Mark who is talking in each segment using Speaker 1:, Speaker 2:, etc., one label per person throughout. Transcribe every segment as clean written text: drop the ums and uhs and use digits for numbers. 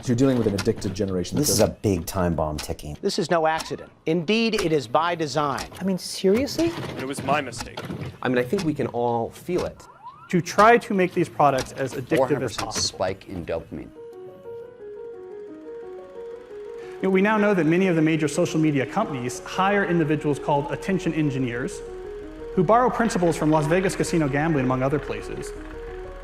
Speaker 1: You're dealing with an addicted generation.
Speaker 2: This is a big time bomb ticking.
Speaker 3: This is no accident. Indeed, it is by design.
Speaker 4: I mean, seriously?
Speaker 5: It was my mistake.
Speaker 6: I mean, I think we can all feel it.
Speaker 7: To try to make these products as addictive as
Speaker 2: 400%
Speaker 7: possible.
Speaker 2: spike in dopamine.
Speaker 7: We now know that many of the major social media companies hire individuals called attention engineers who borrow principles from Las Vegas casino gambling, among other places,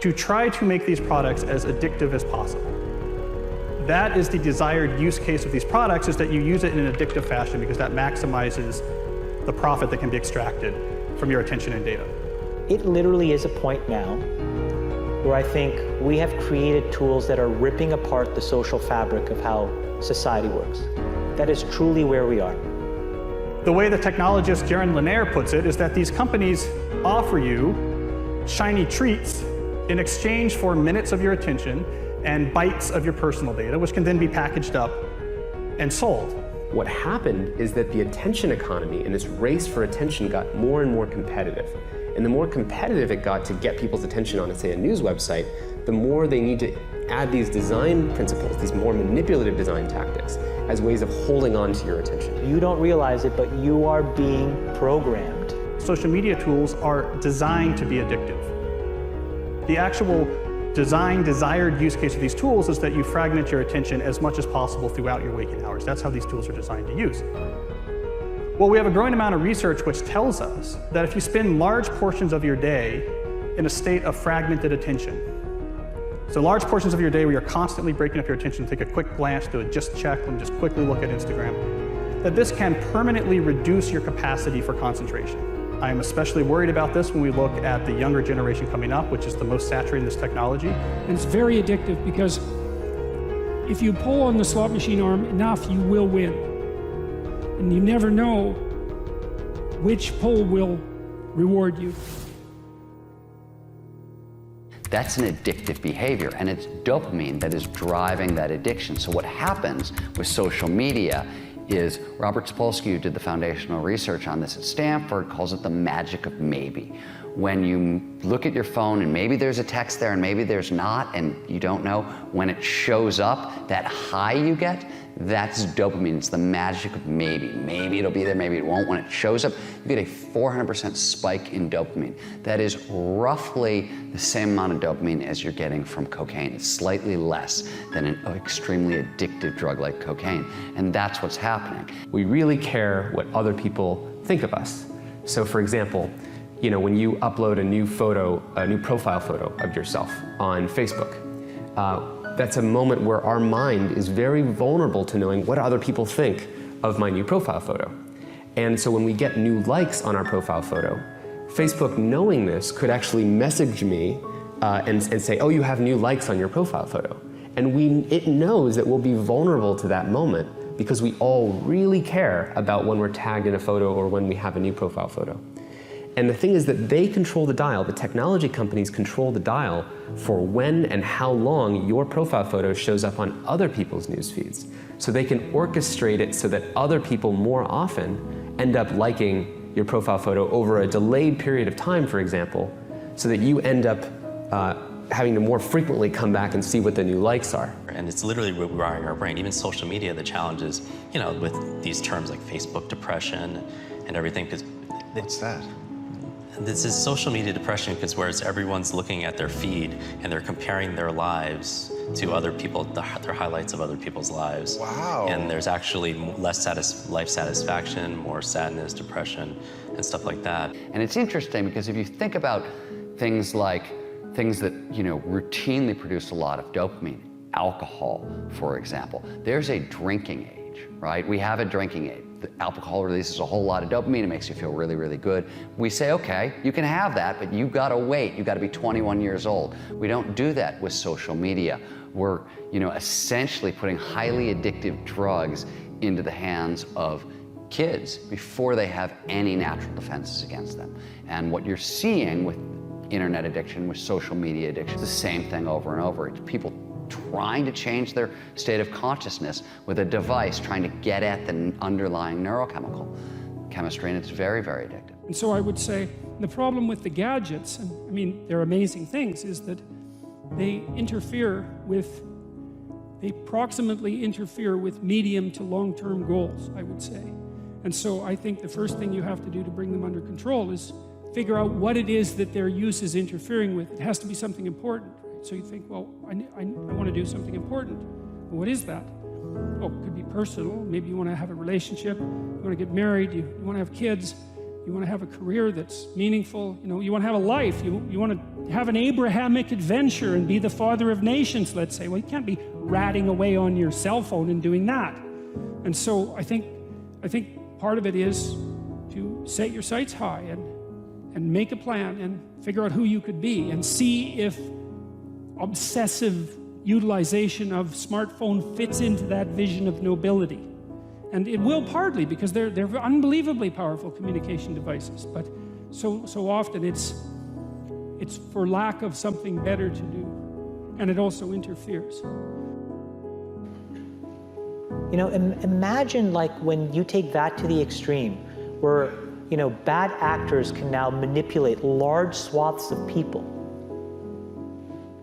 Speaker 7: to try to make these products as addictive as possible. That is the desired use case of these products, is that you use it in an addictive fashion because that maximizes the profit that can be extracted from your attention and data.
Speaker 4: It literally is a point now where I think we have created tools that are ripping apart the social fabric of how society works. That is truly where we are.
Speaker 7: The way the technologist Jaron Lanier puts it is that these companies offer you shiny treats in exchange for minutes of your attention and bytes of your personal data, which can then be packaged up and sold.
Speaker 6: What happened is that the attention economy and this race for attention got more and more competitive. And the more competitive it got to get people's attention on, say, a news website, the more they need to add these design principles, these more manipulative design tactics, as ways of holding on to your attention.
Speaker 4: You don't realize it, but you are being programmed.
Speaker 7: Social media tools are designed to be addictive. The actual desired use case of these tools is that you fragment your attention as much as possible throughout your waking hours. That's how these tools are designed to use. Well, we have a growing amount of research which tells us that if you spend large portions of your day in a state of fragmented attention, so large portions of your day where you're constantly breaking up your attention, take a quick glance, do a just check, and just quickly look at Instagram, that this can permanently reduce your capacity for concentration. I am especially worried about this when we look at the younger generation coming up, which is the most saturated in this technology.
Speaker 8: And it's very addictive because if you pull on the slot machine arm enough, you will win. And you never know which pull will reward you.
Speaker 2: That's an addictive behavior, and it's dopamine that is driving that addiction. So what happens with social media is Robert Sapolsky, who did the foundational research on this at Stanford, calls it the magic of maybe. When you look at your phone and maybe there's a text there and maybe there's not, and you don't know, when it shows up, that high you get, that's dopamine. It's the magic of maybe. Maybe it'll be there, maybe it won't. When it shows up, you get a 400% spike in dopamine. That is roughly the same amount of dopamine as you're getting from cocaine. It's slightly less than an extremely addictive drug like cocaine. And that's what's happening.
Speaker 6: We really care what other people think of us. So for example, when you upload a new photo, a new profile photo of yourself on Facebook, that's a moment where our mind is very vulnerable to knowing what other people think of my new profile photo. And so when we get new likes on our profile photo, Facebook, knowing this, could actually message me and say, oh, you have new likes on your profile photo. And it knows that we'll be vulnerable to that moment because we all really care about when we're tagged in a photo or when we have a new profile photo. And the thing is that they control the dial, the technology companies control the dial for when and how long your profile photo shows up on other people's news feeds. So they can orchestrate it so that other people more often end up liking your profile photo over a delayed period of time, for example, so that you end up having to more frequently come back and see what the new likes are.
Speaker 9: And it's literally rewiring our brain. Even social media, the challenge is, with these terms like Facebook depression and everything.
Speaker 10: What's that?
Speaker 9: This is social media depression because whereas everyone's looking at their feed and they're comparing their lives to other people, their highlights of other people's lives.
Speaker 10: Wow.
Speaker 9: And there's actually less life satisfaction, more sadness, depression, and stuff like that.
Speaker 2: And it's interesting because if you think about things that routinely produce a lot of dopamine, alcohol, for example, there's a drinking age, right? We have a drinking age. The alcohol releases a whole lot of dopamine. It makes you feel really, really good. We say, okay, you can have that, but you've got to wait. You've got to be 21 years old. We don't do that with social media. We're, essentially putting highly addictive drugs into the hands of kids before they have any natural defenses against them. And what you're seeing with internet addiction, with social media addiction, is the same thing over and over. It's people trying to change their state of consciousness with a device, trying to get at the underlying neurochemical chemistry, and it's very, very addictive.
Speaker 8: And so I would say the problem with the gadgets, and they're amazing things, is that they interfere with they proximately interfere with medium to long-term goals, I would say. And so I think the first thing you have to do to bring them under control is figure out what it is that their use is interfering with. It has to be something important. Right? So you think, well, I want to do something important. Well, what is that? Oh, it could be personal. Maybe you want to have a relationship. You want to get married. You want to have kids. You want to have a career that's meaningful. You want to have a life. You want to have an Abrahamic adventure and be the father of nations, let's say. Well, you can't be ratting away on your cell phone and doing that. And so I think part of it is to set your sights high and make a plan and figure out who you could be and see if obsessive utilization of smartphone fits into that vision of nobility. And it will partly, because they're unbelievably powerful communication devices, but so often it's for lack of something better to do, and it also interferes.
Speaker 4: Imagine like when you take that to the extreme, where bad actors can now manipulate large swaths of people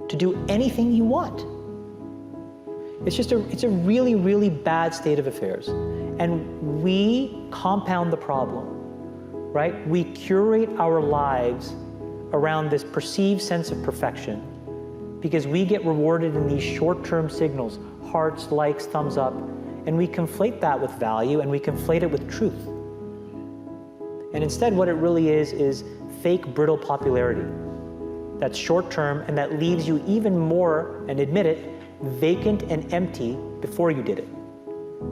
Speaker 4: to do anything you want. It's a really, really bad state of affairs. And we compound the problem, right? We curate our lives around this perceived sense of perfection because we get rewarded in these short-term signals, hearts, likes, thumbs up, and we conflate that with value and we conflate it with truth. And instead what it really is fake brittle popularity that's short-term and that leaves you even more, and admit it, vacant and empty before you did it.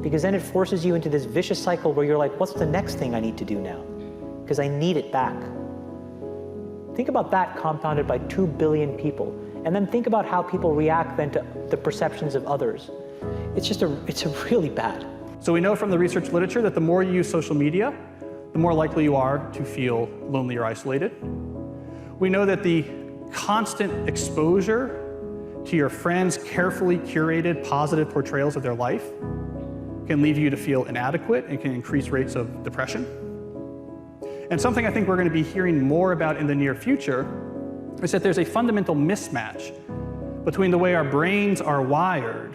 Speaker 4: Because then it forces you into this vicious cycle where you're like, what's the next thing I need to do now? Because I need it back. Think about that compounded by 2 billion people. And then think about how people react then to the perceptions of others. It's really bad.
Speaker 7: So we know from the research literature that the more you use social media, the more likely you are to feel lonely or isolated. We know that the constant exposure to your friends' carefully curated positive portrayals of their life can leave you to feel inadequate and can increase rates of depression. And something I think we're going to be hearing more about in the near future is that there's a fundamental mismatch between the way our brains are wired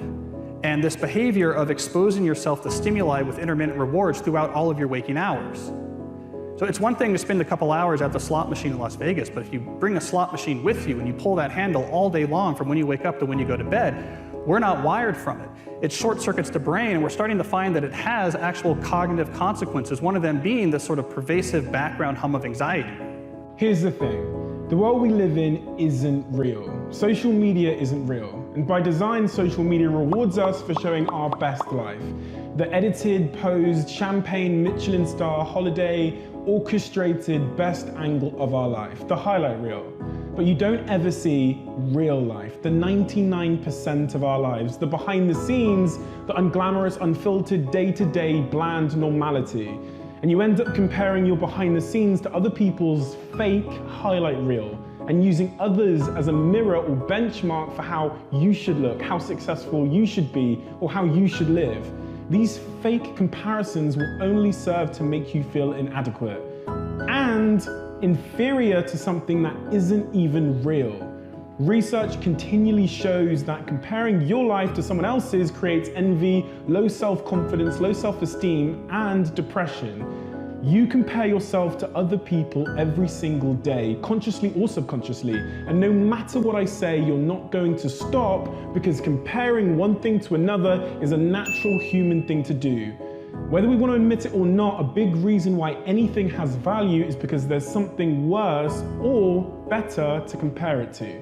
Speaker 7: and this behavior of exposing yourself to stimuli with intermittent rewards throughout all of your waking hours. So it's one thing to spend a couple hours at the slot machine in Las Vegas, but if you bring a slot machine with you and you pull that handle all day long from when you wake up to when you go to bed, we're not wired from it. It short circuits the brain, and we're starting to find that it has actual cognitive consequences, one of them being this sort of pervasive background hum of anxiety.
Speaker 1: Here's the thing. The world we live in isn't real. Social media isn't real. And by design, social media rewards us for showing our best life. The edited, posed, champagne, Michelin star, holiday, orchestrated best angle of our life, the highlight reel. But you don't ever see real life, the 99% of our lives, the behind the scenes, the unglamorous, unfiltered, day-to-day, bland normality. And you end up comparing your behind the scenes to other people's fake highlight reel and using others as a mirror or benchmark for how you should look, how successful you should be, or how you should live. These fake comparisons will only serve to make you feel inadequate and inferior to something that isn't even real. Research continually shows that comparing your life to someone else's creates envy, low self-confidence, low self-esteem, and depression. You compare yourself to other people every single day, consciously or subconsciously, and no matter what I say, you're not going to stop because comparing one thing to another is a natural human thing to do. Whether we want to admit it or not, a big reason why anything has value is because there's something worse or better to compare it to.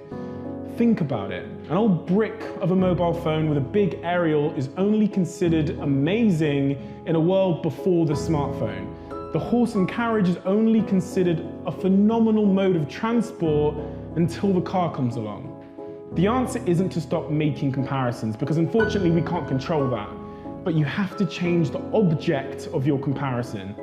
Speaker 1: Think about it. An old brick of a mobile phone with a big aerial is only considered amazing in a world before the smartphone. The horse and carriage is only considered a phenomenal mode of transport until the car comes along. The answer isn't to stop making comparisons, because unfortunately we can't control that. But you have to change the object of your comparison.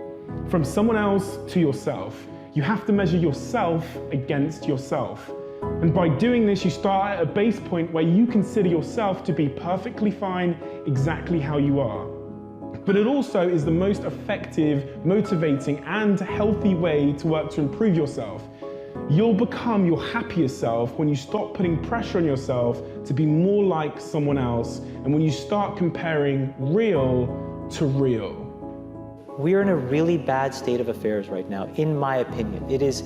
Speaker 1: From someone else to yourself. You have to measure yourself against yourself. And by doing this, you start at a base point where you consider yourself to be perfectly fine exactly how you are. But it also is the most effective, motivating, and healthy way to work to improve yourself. You'll become your happier self when you stop putting pressure on yourself to be more like someone else, and when you start comparing real to real.
Speaker 4: We are in a really bad state of affairs right now, in my opinion. It is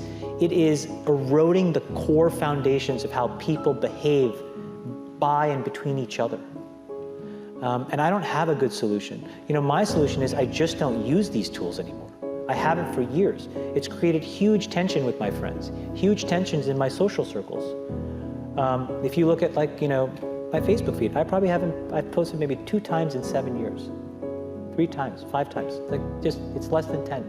Speaker 4: eroding the core foundations of how people behave by and between each other. And I don't have a good solution. You know, my solution is I just don't use these tools anymore. I haven't for years. It's created huge tension with my friends, huge tensions in my social circles. If you look at, like, you know, my Facebook feed, I've posted maybe 2 times in 7 years. 3 times, 5 times, like it's less than 10.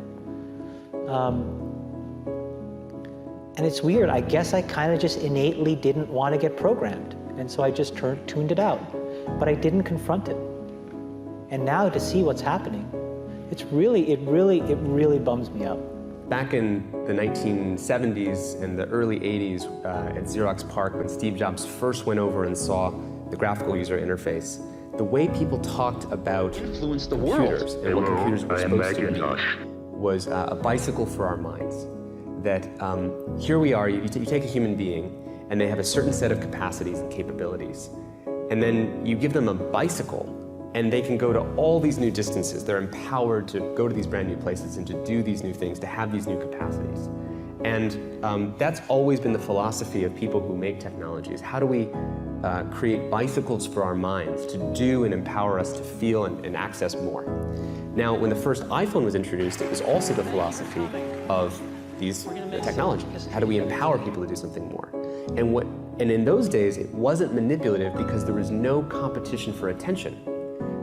Speaker 4: And it's weird, I guess I kind of just innately didn't want to get programmed. And so I just tuned it out, but I didn't confront it. And now to see what's happening, it really bums me out.
Speaker 6: Back in the 1970s and the early 80s at Xerox PARC, when Steve Jobs first went over and saw the graphical user interface, the way people talked about computers and what computers were supposed to be was a bicycle for our minds. That here we are, you take a human being and they have a certain set of capacities and capabilities, and then you give them a bicycle and they can go to all these new distances. They're empowered to go to these brand new places and to do these new things, to have these new capacities. And that's always been the philosophy of people who make technologies. How do we create bicycles for our minds to do and empower us to feel and access more? Now, when the first iPhone was introduced, it was also the philosophy of these technologies. How do we empower people to do something more? And in those days, it wasn't manipulative because there was no competition for attention.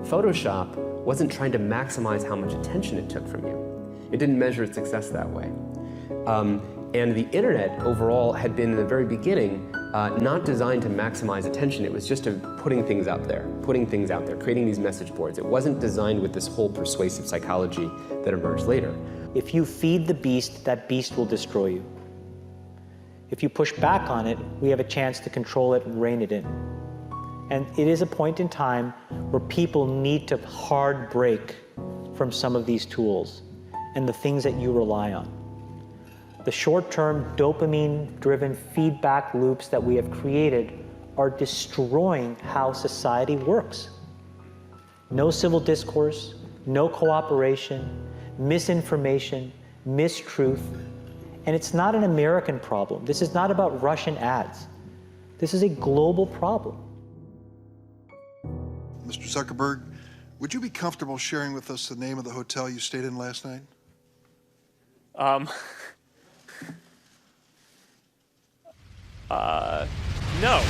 Speaker 6: Photoshop wasn't trying to maximize how much attention it took from you. It didn't measure its success that way. And the internet overall had been in the very beginning not designed to maximize attention. It was just putting things out there, creating these message boards. It wasn't designed with this whole persuasive psychology that emerged later.
Speaker 4: If you feed the beast, that beast will destroy you. If you push back on it, we have a chance to control it and rein it in. And it is a point in time where people need to hard break from some of these tools and the things that you rely on. The short-term dopamine-driven feedback loops that we have created are destroying how society works. No civil discourse, no cooperation, misinformation, mistruth. And it's not an American problem. This is not about Russian ads. This is a global problem.
Speaker 5: Mr. Zuckerberg, would you be comfortable sharing with us the name of the hotel you stayed in last night?
Speaker 10: No.